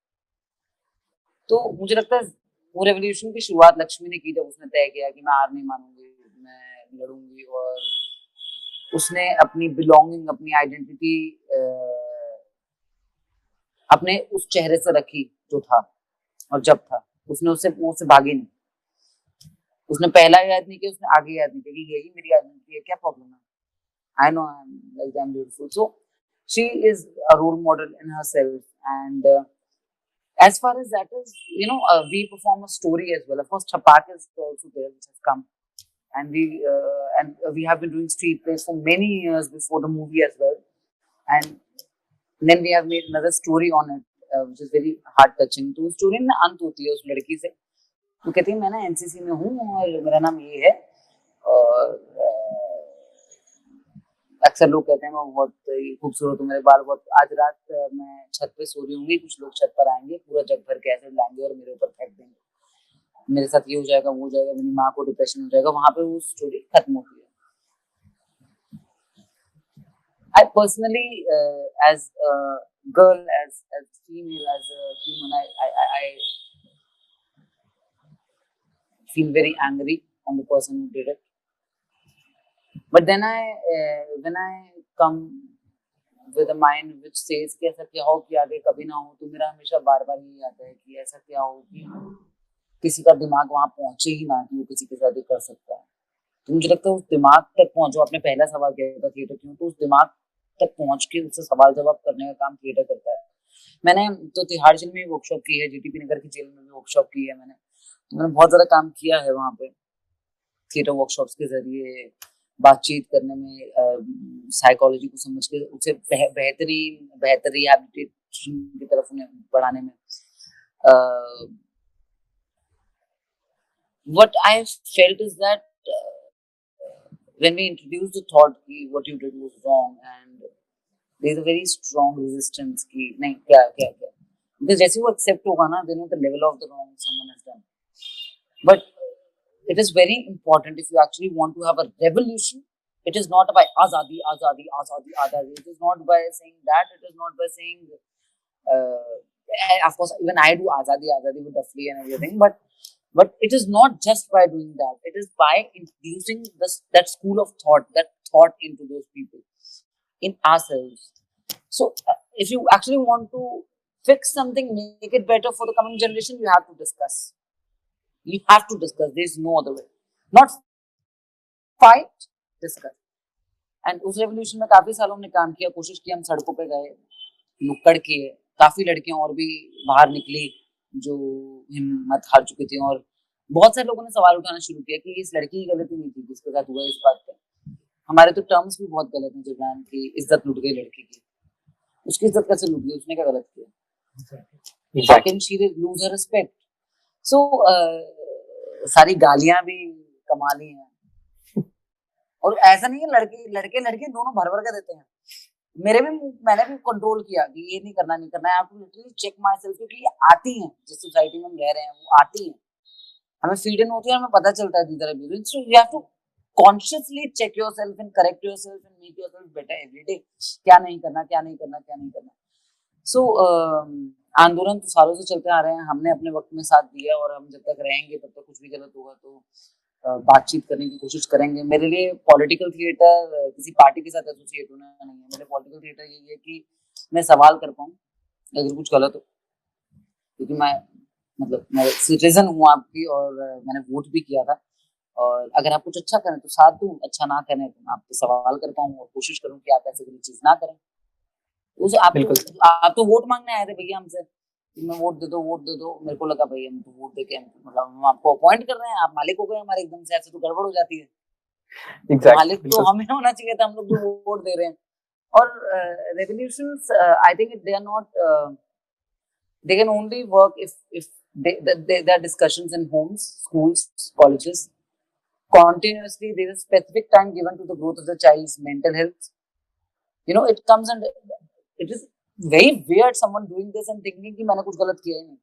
तो मुझे लगता है वो रेवोल्यूशन की शुरुआत लक्ष्मी ने की, जब उसने तय किया कि मैं हार नहीं मानूंगी, मैं लड़ूंगी। और उसने अपनी बिलोंगिंग, अपनी आइडेंटिटी अपने उस चेहरे से रखी जो था और जब था। उसने उससे भागी नहीं। उसने पहला याद नहीं किया, उसने आगे याद नहीं किया कि यही मेरी आइडेंटिटी है, क्या प्रॉब्लम है, I know I am like I am beautiful. So she is a role model in herself. And as far as that is, you know, we perform a story as well. Of course, Chapak is also there, which has come, and we have been doing street plays for many years before the movie as well. And then we have made another story on it, which is very heart touching. तो story में अंत होती है उस लड़की से, तो कहती है मैं ना एनसीसी में हूँ और मेरा नाम ये है, और अक्सर लोग कहते हैं मैं बहुत खूबसूरत हूँ, मेरे बाल बहुत, आज रात मैं छत पे सो रही होंगी, कुछ लोग छत पर आएंगे, पूरा जग भर के एसिड लाएंगे और मेरे ऊपर फेंक देंगे, मेरे साथ ये हो जाएगा, वो हो जाएगा, मेरी माँ को डिप्रेशन हो जाएगा। वहां पे वो स्टोरी खत्म होती है। I personally, as a girl, as female, as a human, I feel very angry on the person who did it. But then when I come with a mind which says कि ऐसा क्या हो कि आगे कभी ना हो, तो मेरा हमेशा बार बार यही आता है कि ऐसा क्या हो कि किसी का दिमाग वहां पहुंचे ही ना कि वो किसी के साथ ही कर सकता है। तो मुझे लगता है उस दिमाग तक पहुंचो। आपने पहला सवाल किया था थिएटर क्यों, तो उस दिमाग तक पहुंच के उससे सवाल जवाब करने का काम थिएटर करता है। मैंने तो तिहाड़ जेल में वर्कशॉप की है, जीटीपी नगर की जेल में भी वर्कशॉप की है मैंने, तो मैंने बहुत ज्यादा काम किया है वहां पे थिएटर वर्कशॉप्स के जरिए, बातचीत करने में, साइकोलॉजी को समझ के उसे बेहतर रिहैबिलिटेशन की तरफ उन्हें बढ़ाने में। What I felt is that when we introduced the thought कि what you did was wrong, and there is a very strong resistance कि नहीं क्या क्या क्या, because जैसे वो accept होगा ना, they know the level of the wrong someone has done. But it is very important, if you actually want to have a revolution, it is not by azadi, azadi, azadi, azadi. It is not by saying that. It is not by saying, of course, even I do azadi, azadi with Dafli and everything. But it is not just by doing that. It is by introducing that school of thought, that thought into those people, in ourselves. So, if you actually want to fix something, make it better for the coming generation, you have to discuss. You have to discuss. There is no other way. Not fight, discuss. And उस revolution में काफी सालों हमने काम किया, कोशिश की, हम सड़कों पे गए, नुक्कड़ किए, काफी लड़कियां और भी बाहर निकली जो हिम्मत हार चुकी थी, और बहुत सारे लोगों ने सवाल उठाना शुरू किया कि इस लड़की की गलती नहीं थी, जिसके साथ हुआ इस बात पे। हमारे तो टर्म्स भी बहुत गलत हैं जिब्रान की, इज्जत लुट गई लड़की की। उसकी इज्जत कैसे लुट गई, उसने क्या गलत किया? How can she lose her respect? So सारी गालियां भी कमाली हैं। और ऐसा नहीं है लड़के लड़के दोनों भर भर के देते हैं। मैंने भी कंट्रोल किया कि ये नहीं करना है। I have to literally check myself, क्योंकि ये आती हैं जिस सोसाइटी में हम रह रहे हैं, वो आती हैं, हमें फीड इन होती है, हमें पता चलता है these are abusing. So you have to consciously check yourself and correct yourself and make yourself better every day. क्या नहीं करना। सो आंदोलन तो सालों से चलते आ रहे हैं, हमने अपने वक्त में साथ दिया, और हम जब तक रहेंगे तब तक कुछ भी गलत होगा तो बातचीत करने की कोशिश करेंगे। मेरे लिए पॉलिटिकल थिएटर किसी पार्टी के साथ एसोसिएट होना नहीं है। मेरे पॉलिटिकल थिएटर यही है कि मैं सवाल कर पाऊँ अगर कुछ गलत हो, क्योंकि मैं सिटीजन हूँ आपकी, और मैंने वोट भी किया था, और अगर आप कुछ अच्छा करें तो साथ दूं, अच्छा ना करें तो मैं आपके सवाल कर पाऊँ और कोशिश करूँ कि आप ऐसे कोई चीज ना करें। आप तो वोट मांगने आए थे भैया हमसे, मैं वोट दे दो। मेरे को लगा भाई हम तो वोट देके मतलब हम आपको अपॉइंट कर रहे हैं, आप मालिक हो गए हमारे एकदम से, ऐसे तो गड़बड़ हो जाती है। exactly. मालिक तो हमें होना चाहिए था, हम लोग जो वोट दे रहे हैं। और revolutions I think they are not, they can only work if there are discussions in homes, schools, colleges. Continuously, there is a specific time given to the growth of the child's mental health. It comes and it is very weird someone doing this and thinking कि मैंने कुछ गलत किया ही नहीं।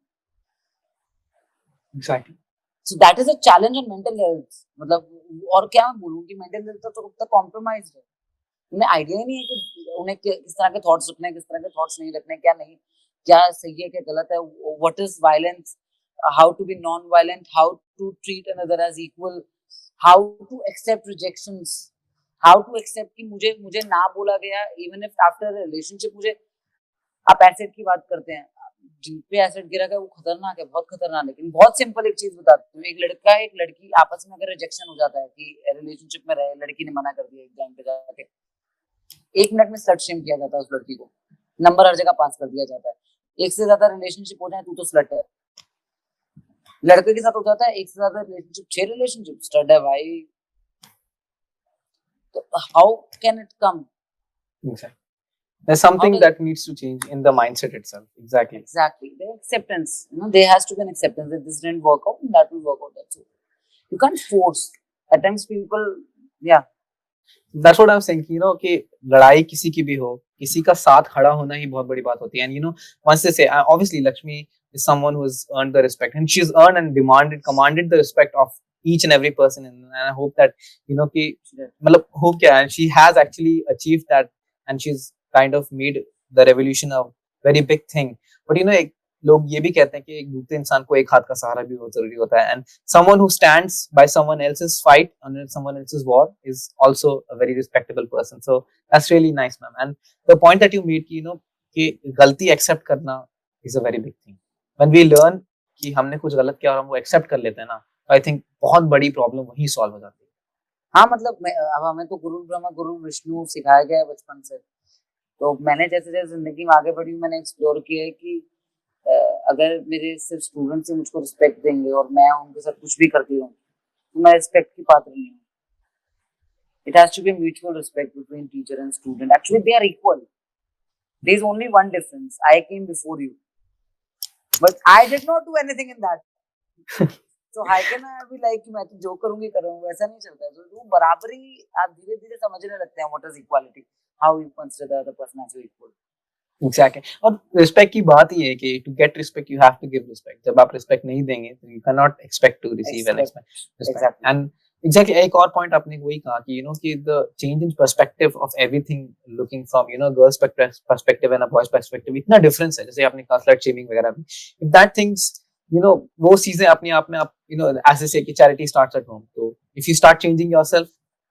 Exactly. So that is a challenge on mental health। मतलब और क्या मैं बोलूँ कि mental health तो अब तक compromised है। उन्हें आइडिया ही नहीं है कि उन्हें किस तरह के थॉट्स रखने हैं, किस तरह के थॉट्स नहीं रखने, क्या नहीं, क्या सही है क्या गलत है, what is violence, how to be non violent, how to treat another as equal, how to accept rejections, how to accept कि मुझे ना बोला गया इवन इफ आफ्टर रिलेशनशिप। मुझे आप एसिड की बात करते हैं, जिन पे एसिड गिरा है वो खतरनाक है, बहुत खतरनाक। लेकिन बहुत सिंपल एक चीज बताती हूँ, एक लड़का एक लड़की आपस में अगर रिजेक्शन हो जाता है कि रिलेशनशिप में रहे, लड़की ने मना कर दिया एग्जाम पे जाके, 1 मिनट में स्लट शेम किया जाता है उस लड़की को, नंबर हर जगह पास कर दिया जाता है। एक से ज्यादा रिलेशनशिप हो जाए तो स्लट है। लड़के के साथ हो जाता है एक से ज्यादा रिलेशनशिप, 6 रिलेशनशिप, स्लट है भाई। तो how can it come? Exactly. There's something that needs to change in the mindset itself. Exactly. The acceptance, there has to be an acceptance that this didn't work out and that will work out. That's it. You can't force. At times people, yeah. That's what I'm saying, कि लड़ाई किसी की भी हो, किसी का साथ खड़ा होना ही बहुत बड़ी बात होती है। And once they say, obviously Lakshmi is someone who has earned the respect, and she's earned and commanded the respect of each and every person, and I hope that कि मतलब hope क्या, and she has actually achieved that, and she's kind of made the revolution a very big thing. But एक लोग ये भी कहते हैं कि एक दूसरे इंसान को एक हाथ का सहारा भी बहुत जरूरी होता है, and someone who stands by someone else's fight and someone else's war is also a very respectable person. So that's really nice, ma'am. And the point that you made कि गलती accept करना is a very big thing. When we learn कि हमने कुछ गलत किया और हम वो accept कर लेते हैं ना, I think बहुत बड़ी प्रॉब्लम वहीं सॉल्व हो जाती है। हाँ, मतलब हमें तो गुरु ब्रह्मा गुरु विष्णु सिखाया गया है बचपन से। तो मैंने जैसे जैसे जिंदगी में आगे बढ़ी, मैंने एक्सप्लोर किया है कि अगर मेरे सिर्फ स्टूडेंट्स ही मुझको रिस्पेक्ट देंगे और मैं उनके साथ कुछ भी करती हूँ तो मैं रिस्पेक्ट की पात्र नहीं हूँ। It has to be a mutual respect between teacher and student. Actually, they are equal. There is only one difference. I came before you, but I did not do anything in that. So how can I be like कि मैं तो जो करूँगी करूँगा, वैसा नहीं चलता है। तो वो बराबरी आप धीरे-धीरे समझने लगते हैं what is equality, how you consider the other person as equal. Exactly. और रिस्पेक्ट की बात ही है कि to get respect you have to give respect. जब आप रिस्पेक्ट नहीं देंगे तो you cannot expect to receive and expect respect. Exactly. And exactly एक और पॉइंट आपने वही कहा कि कि the change in perspective of everything, looking from girls perspective and a boys perspective, इतना डिफरेंस है। जैसे आपने कहा slut shaming वगैरह भी, if that things वो चीजें अपने आप में आप ऐसे से कि charity starts at home, तो if you start changing yourself,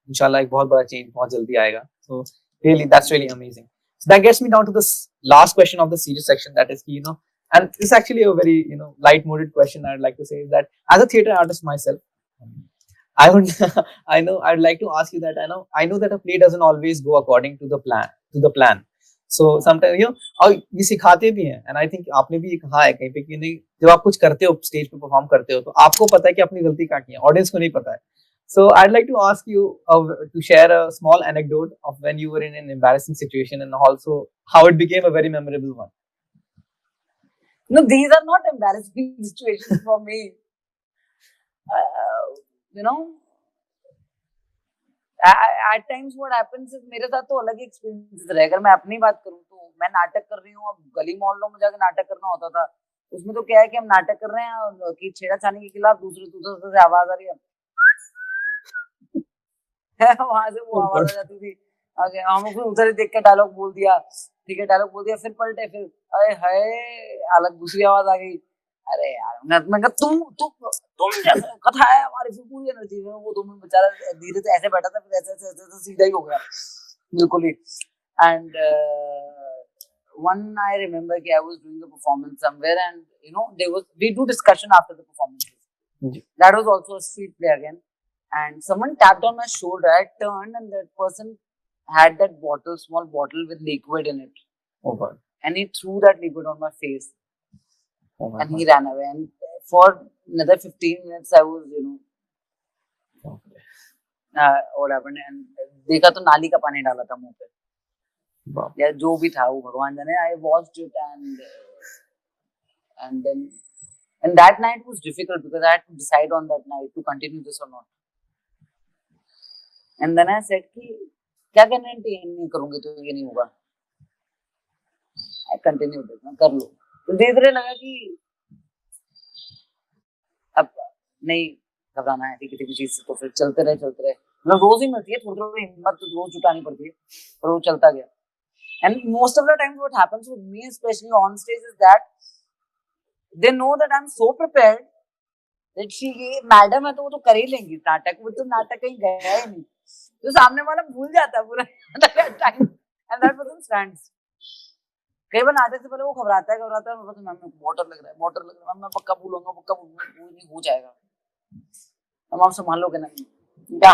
इंशाल्लाह एक बहुत बड़ा चेंज बहुत जल्दी आएगा। So really that's really amazing. So that gets me down to the last question of the series section, that is and it's actually a very light-mooded question I'd like to say, is that as a theater artist myself, I would I'd like to ask you that I know that a play doesn't always go according to the plan. So sometimes और ये सिखाते भी हैं, and I think आपने भी ये कहा है कहीं पे कि नहीं, जब आप कुछ करते हो, स्टेज पे परफॉर्म करते हो, तो आपको पता है कि अपनी गलती क्या की है, ऑडियंस को नहीं पता है। So I'd like to ask you to share a small anecdote of when you were in an embarrassing situation, and also how it became a very memorable one. No, these are not embarrassing situations for me. You know, at times what happens is मेरे साथ तो अलग ही experiences रहे. अगर मैं अपनी बात करूँ तो मैं नाटक कर रही हूँ, अब गली मोहल्लों में जाकर नाटक करना होता था. उसमें तो क्या है कि हम नाटक कर रहे हैं कि छेड़छाड़ी के खिलाफ दूसरे दूसरे से आवाज आ रही है. वहां से वो आवाज आ जाती थी. आगे हम फिर उधर ही देख के डायलॉग बोल दिया. ठीक है, डायलॉग बोल दिया, फिर पलटे, फिर अरे हाय अलग दूसरी आवाज आ गई. अरे यार मैं कहा तुम जैसे कथा है हमारी फिर पूरी एनर्जी में. वो 2 मिनट बेचारा धीरे से ऐसे बैठा था, फिर ऐसे सीधा ही हो गया बिल्कुल ही. And one I remember I was doing a performance somewhere, and you know we do discussion after the performance. That was also a street play again, and someone tapped on my shoulder. I turned, and that person had that small bottle with liquid in it. Oh God. And he threw that liquid on my face. Oh my and God. he ran away. And for another 15 minutes I was, Okay. what happened, and देखा तो नाली का पानी डाला था मुंह पे. Wow. या जो भी था वो भगवान जाने. I watched it, and then that night was difficult because I had to decide on that night to continue this or not. And then I said कि क्या गारंटी नहीं करूंगी तो ये नहीं होगा. I continued it. कर लो. तो धीरे धीरे लगा कि अब नहीं घबराना है किसी भी चीज से, तो फिर चलते रहे. मतलब रोज ही मिलती है थोड़ी थोड़ी हिम्मत, तो रोज जुटानी पड़ती है, और वो चलता गया. And most of the time what happens with me, especially on stage, is that they know that I'm so prepared that she madam है तो वो तो कर ही लेंगी नाटक. वो तो नाटक कहीं गया ही नहीं, तो सामने वाला भूल जाता है पूरा time. And that person stands. कई बार नाटक से पहले वो घबराता है, मैम वाटर लग रहा है, मैं पक्का भूलूंगा, वो नहीं हो जाएगा, मैम संभाल लोगे ना. They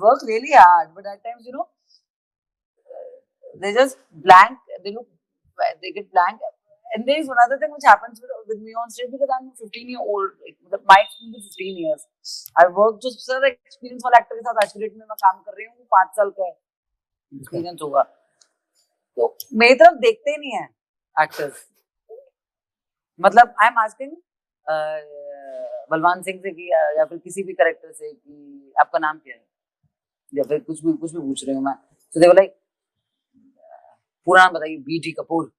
work really hard, but at times they just blank. They get blank. And there is another thing which happens with me on stage, because I'm 15-year-old. My experience is 15 years. I work जो सबसे experience वाला actor के साथ aspirate में मैं काम कर रही हूँ, 5 साल का एक्सपीरियंस होगा. तो मेरी तरफ देखते ही नहीं है एक्टर्स. मतलब I am asking Balwan Singh से कि या फिर किसी भी कैरेक्टर से कि आपका नाम क्या है, या फिर कुछ भी पूछ रही हूँ मैं, तो दे लाइक पूरा नाम बताइए. बीडी कपूर.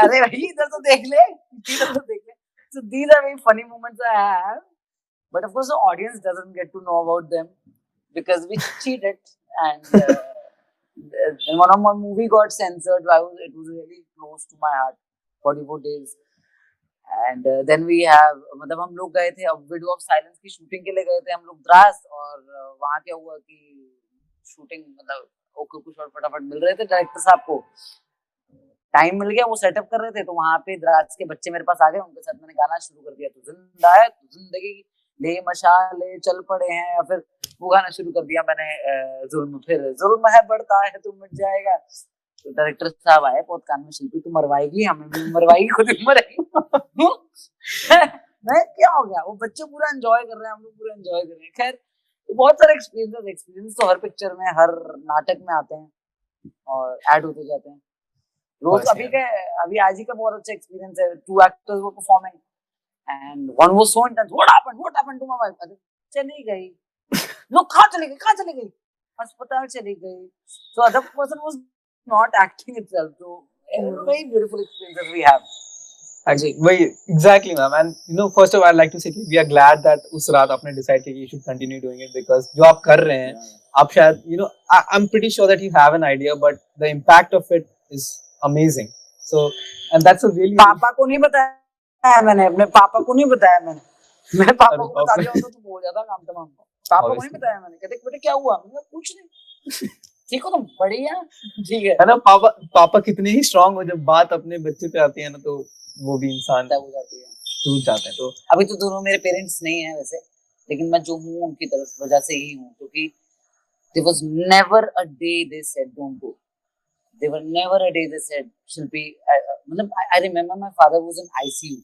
अरे भाई इधर तो देख ले. So these are very funny moments I have, but of course the audience doesn't get to know about them because we cheated. And one of my movie got censored. It was really close to my heart. 44 days. And then we have, मतलब हम लोग गए थे अब window of silence की shooting के लिए गए थे हम लोग द्रास. और वहाँ क्या हुआ कि शूटिंग मतलब ओके कुछ और फटाफट मिल रहे थे. डायरेक्टर साहब को टाइम मिल गया, वो सेटअप कर रहे थे, तो वहाँ पे द्रास के बच्चे मेरे पास आ गए. उनके साथ मैंने गाना शुरू कर दिया. तो जिंदा है तो जिंदगी ले मशाले चल पड़े हैं, या फिर वो गाना शुरू कर दिया मैंने. जुल्म है बढ़ता है तो मिट जाएगा. तो डायरेक्टर साहब आए, बहुत कान में, शिल्पी तू मरवाएगी, हमें भी मरवाएगी, खुद भी मरेगी. मैं क्या हो गया, वो बच्चे पूरा एंजॉय कर रहे हैं, हम लोग पूरा एंजॉय कर रहे हैं. खैर बहुत सारे एक्सपीरियंस तो हर पिक्चर में, हर नाटक में आते हैं और ऐड होते जाते हैं रोज. अभी आज ही का बहुत अच्छा एक्सपीरियंस है. 2 actors were performing and one was so intense. What happened to my wife? चली गई. लोग कहाँ चली गई? अस्पताल चली गई. So other person was not acting itself. So very beautiful experiences we have. Exactly, ma'am. And first of all, I'd like to say we are glad that उस रात आपने decide किया कि you should continue doing it, because जो आप कर रहे हैं, आप शायद I'm pretty sure that you have an idea, but the impact of it is amazing. So and that's a really. पापा को नहीं बताया मैंने, अपने पापा को नहीं बताया मैंने. मैं पापा को बता दिया होता तो बोल जाता काम तमाम. पापा को नहीं बताया मैंने. कहते बेटे क्या हुआ? मैंने कुछ नहीं. ठीक हो तुम? बढ़िया. ठीक है ना. पापा कितने ही स्ट्रांग हो, जब बात अपने बच्चे पे आती है ना, तो वो भी इंसान हो जाती है, टूट जाते हैं. तो अभी तो दोनों मेरे पेरेंट्स नहीं है वैसे, लेकिन मैं जो हूँ उनकी तरफ वजह से ही हूँ, क्योंकि there was never a day they said don't go. There were never a day they said Shilpi. I remember my father was in ICU.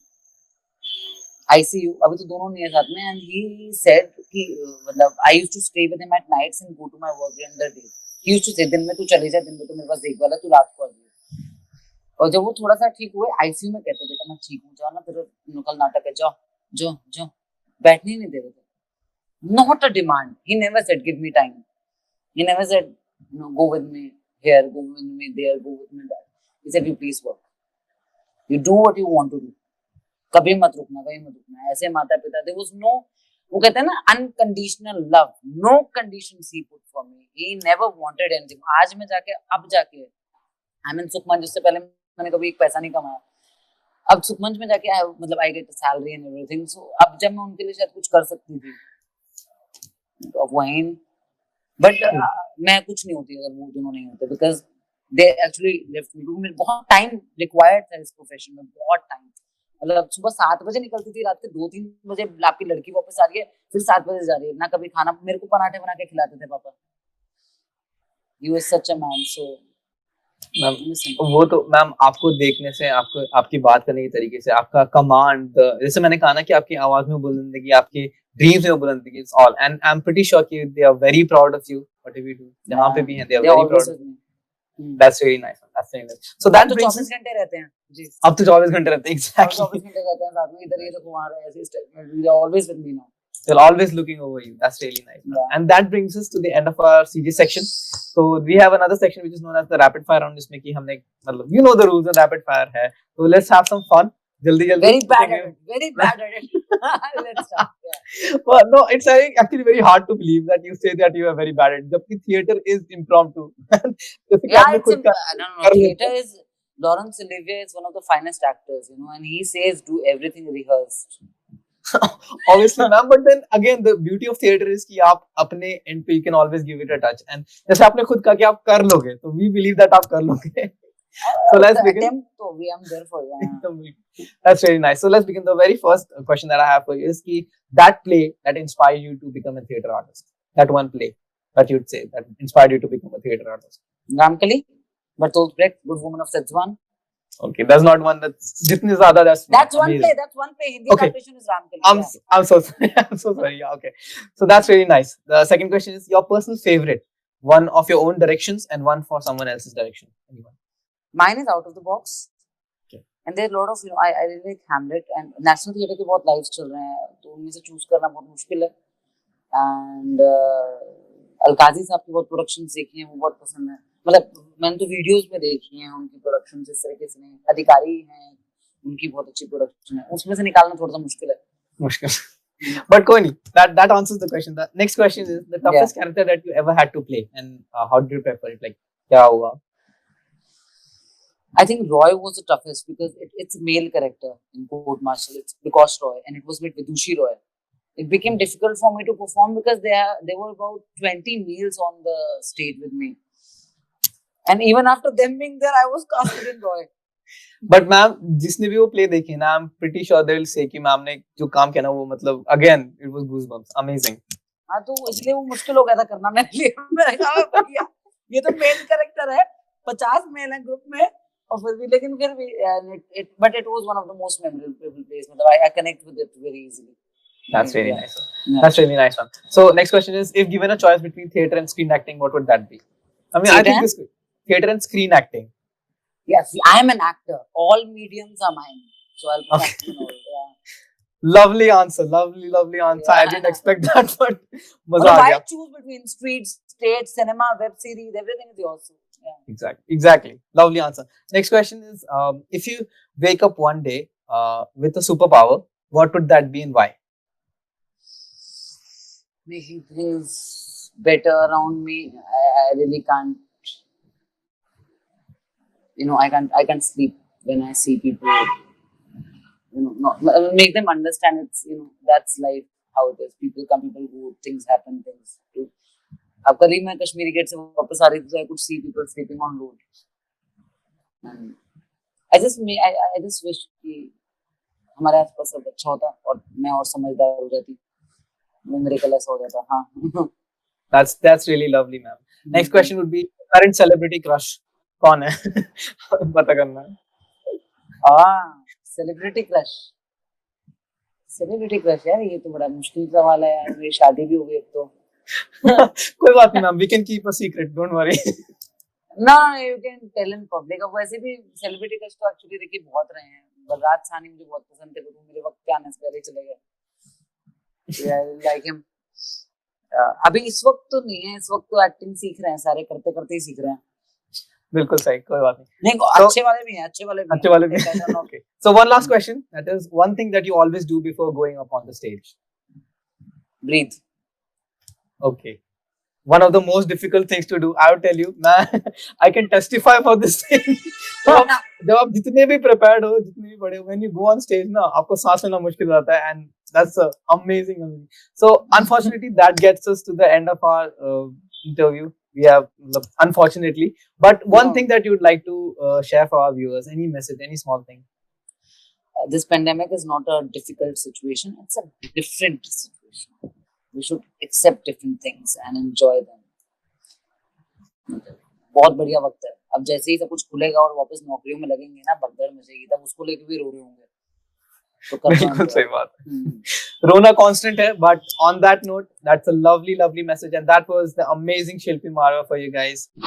ICU अभी तो दोनों नहीं है साथ में, and he said कि मतलब I used to stay with him at nights and go to my work during the day. He used to say दिन में तू चली जा, दिन में तो मेरे पास देखभाल है, तू रात को आ जाइए। और जब वो थोड़ा सा ठीक हुए ICU में कहते बेटा मैं ठीक हूँ, जाओ ना, तेरा कल नाटक है, जाओ जाओ जाओ, बैठने ही नहीं दे रहे थे। Not a demand. He never said give me time. He never said go with me here, go with me there, go with me that. He said you please work. You do what you want to do. कभी मत रुकना, कभी मत रुकना। ऐसे माता पिता, there was no, वो कहते हैं ना unconditional love, no conditions he put for me. He never wanted anything. आज मैं जाके, अब जाके, I mean सुखमंच, जिससे पहले मैंने कभी एक पैसा नहीं कमाया, अब सुखमंच में जाके मतलब I get a salary and everything. So अब जब मैं उनके लिए शायद कुछ कर सकती थी, तो अब वहीं, बट मैं कुछ नहीं होती अगर वो दोनों नहीं होते, because they actually left me, क्योंकि मेरे बहुत टाइम रिक्वायर्ड था इस प्रोफेशन में, बहुत टाइम। मतलब सुबह 7 बजे निकलती थी, रात के 2-3 बजे आपकी लड़की वापस आ रही है, फिर 7 बजे जा रही है ना, कभी खाना, मेरे को पराठे बना के खिलाते थे पापा। He was such a man, so ma'am वो तो मैम आपको देखने से, आपको आपकी बात करने के तरीके से, आपका कमांड, जैसे मैंने कहा ना कि आपकी आवाज में बुलंदगी, आपकी ड्रीम्स में बुलंदगी, it's all, and I am pretty sure कि they are very proud of you, whatever you do, जहां पे भी हैं they are very proud. That's really nice, that's really nice. So that brings 24 घंटे रहते हैं जी, अब तो 24 घंटे रहते हैं, एग्जैक्टली 24 घंटे रहते हैं साथ में, इधर ये देखो वहां रहे, ऐसे statement, we are always with me now, they're always looking over you. That's really nice. Yeah. And that brings us to the end of our CG section. So we have another section which is known as the rapid fire round, जिसमें कि हमने मतलब you know the rules of rapid fire है, so let's have some fun. जल्दी जल्दी, very bad at it, very bad at it. Let's start. Yeah. Well, no, it's actually very hard to believe that you say that you are very bad at it. जबकि theater is impromptu. Yeah, it's no, theater is, Laurence Olivier is one of the finest actors, you know, and he says do everything rehearsed. Obviously ma'am, but then again the beauty of theater is कि आप अपने end पे you can always give it a touch, and जैसे आपने खुद कहा कि आप कर लोगे, तो we believe that आप कर लोगे। So let's begin. So we am there for you. That's really nice. So let's begin. The very first question that I have for you is कि that play that inspired you to become a theater artist, that one play that you'd say that inspired you to become a theater artist. Ramkali, Bertolt Brecht, Good Woman of Szechuan. Okay, that's not one that's जितनी ज़्यादा that's one play. That's one play. Hindi adaptation is Ramkali. I'm so sorry. I'm so sorry. Yeah, okay. So that's really nice. The second question is your personal favorite, one of your own directions and one for someone else's direction. Anyone? Mine is Out of the Box. Okay. And there are a lot of, you know, I really like Hamlet, and National Theatre के बहुत lives चल रहे हैं, तो उनमें से choose करना बहुत मुश्किल है। And अलकाजी साहब की बहुत productions देखी हैं, वो बहुत पसंद है। मतलब मैंने तो वीडियोस में देखी हैं उनकी प्रोडक्शन, जिस तरीके से नहीं, अधिकारी हैं उनकी बहुत अच्छी प्रोडक्शन है, उसमें से निकालना थोड़ा सा मुश्किल है। मुश्किल, but कोई नहीं, that answers the question. The next question is the toughest character that you ever had to play, and how did you prepare it? Like क्या हुआ? I think Roy was the toughest because it's a male character in Court Martial. It's Bikosh Roy, and it was with Vidushi Roy. It became difficult for me to perform because there were about 20 males on the stage with me. And even after them being there, I was casted in Roy. But ma'am, जिसने भी वो play देखी ना, I'm pretty sure they will say कि ma'am ने जो काम किया ना, वो मतलब again it was goosebumps, amazing. हाँ, तो इसलिए वो मुश्किल हो गया था करना मेरे लिए। मैंने कहा भैया ये तो मेन कैरेक्टर है, 50 मेल हैं ग्रुप में, और फिर भी, लेकिन फिर भी but it was one of the most memorable plays. मतलब I connect with it very easily. That's really nice. That's really nice one. So next question is, if given a choice between theater and screen acting, what would that be? I mean, I think this theater and screen acting. Yes, I am an actor. All mediums are mine, so I'll be acting all. Yeah. Lovely answer. Lovely answer. Yeah. I didn't expect that, but मजा आ गया. Why choose between street, stage, cinema, web series? Everything is yours. Yeah. Exactly. Lovely answer. Next question is, if you wake up one day with a superpower, what would that be and why? Making things better around me. I really can't. You know, I can't sleep when I see people. You know, not make them understand it's, you know, that's life, how it is. People come, people go, things happen, things do. अब कल ही मैं Kashmiri gate से वापस आ रही थी, I could see people sleeping on road. And I just wish कि हमारे आसपास सब अच्छा होता और मैं और समझदार हो जाती, वो मेरे कल ऐसा हो जाता। हाँ. That's really lovely, ma'am. Next question would be current celebrity crush. कौन है? पता करना है। Celebrity crush. सेलिब्रिटी क्रश यार, ये तो बड़ा मुश्किल सवाल है यार, मेरी शादी भी हो गई अब तो। कोई बात नहीं ma'am, we can keep a secret, don't worry. ना, you can tell in public. अब वैसे भी सेलिब्रिटी क्रश तो एक्चुअली देखिए बहुत रहे हैं। बलराज साहनी मुझे बहुत पसंद थे, पर वो मेरे वक्त पे आने से पहले ही चले गए। I like him. अभी इस वक्त तो नहीं है, इस वक्त तो एक्टिंग सीख रहे हैं, सारे करते करते ही सीख रहे हैं। बिल्कुल सही, कोई बात नहीं। नहीं, So- अच्छे वाले भी हैं, अच्छे वाले भी अच्छे हैं। वाले भी। I don't know. Okay. So one last question, that is one thing that you always do before going up on the stage. Breathe. Okay. One of the most difficult things to do, I will tell you, man, I can testify for this thing. जब आप जितने भी prepared हो, जितने भी बड़े हो, when you go on stage ना, आपको सांस लेना मुश्किल हो जाता है, and that's amazing. So unfortunately, that gets us to the end of our interview. We have, unfortunately, but one No. thing that you would like to share for our viewers, any message, any small thing. This pandemic is not a difficult situation, it's a different situation. We should accept different things and enjoy them. बहुत बढ़िया वक्त है। अब जैसे ही सब कुछ खुलेगा और वापस नौकरियों में लगेंगे ना, भगदड़ मचेगी, तब उसको लेके भी रो रहे होंगे। तो कर बिल्कुल पाएंगे। सही बात है। रोना कांस्टेंट है, but on that note, that's a lovely message, and that was the amazing Shilpi Marwa for you guys.